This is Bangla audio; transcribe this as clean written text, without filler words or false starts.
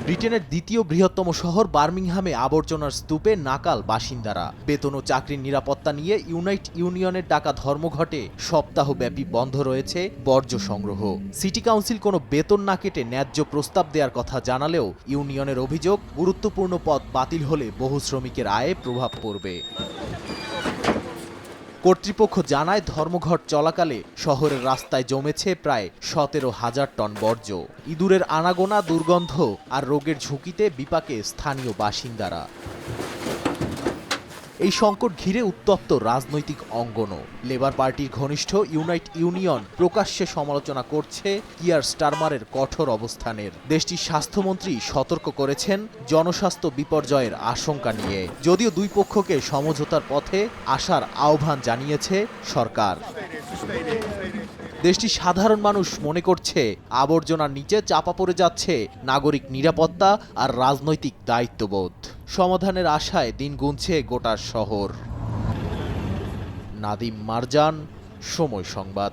ব্রিটেনের দ্বিতীয় বৃহত্তম শহর বার্মিংহামে আবর্জনার স্তূপে নাকাল বাসিন্দারা। বেতন ও চাকরির নিরাপত্তা নিয়ে ইউনাইট ইউনিয়নের ডাকা ধর্মঘটে সপ্তাহব্যাপী বন্ধ রয়েছে বর্জ্য সংগ্রহ। সিটি কাউন্সিল কোনো বেতন না কেটে ন্যায্য প্রস্তাব দেওয়ার কথা জানালেও ইউনিয়নের অভিযোগ, গুরুত্বপূর্ণ পদ বাতিল হলে বহু শ্রমিকের আয়ে প্রভাব পড়বে। কর্তৃপক্ষ জানায়, ধর্মঘট চলাকালে শহরের রাস্তায় জমেছে প্রায় 17,000 টন বর্জ্য। ইঁদুরের আনাগোনা, দুর্গন্ধ আর রোগের ঝুঁকিতে বিপাকে স্থানীয় বাসিন্দারা। এই সংকট ঘিরে উত্তপ্ত রাজনৈতিক অঙ্গনও। লেবার পার্টির ঘনিষ্ঠ ইউনাইট ইউনিয়ন প্রকাশ্যে সমালোচনা করছে কিয়ার স্টারমারের কঠোর অবস্থানের। দেশটির স্বাস্থ্যমন্ত্রী সতর্ক করেছেন জনস্বাস্থ্য বিপর্যয়ের আশঙ্কা নিয়ে। যদিও দুই পক্ষকে সমঝোতার পথে আসার আহ্বান জানিয়েছে সরকার। দেশটির সাধারণ মানুষ মনে করছে, আবর্জনার নিচে চাপা পড়ে যাচ্ছে নাগরিক নিরাপত্তা আর রাজনৈতিক দায়িত্ববোধ। সমাধানের আশায় দিন গুনছে গোটা শহর। নাদিম মারজান, সময় সংবাদ।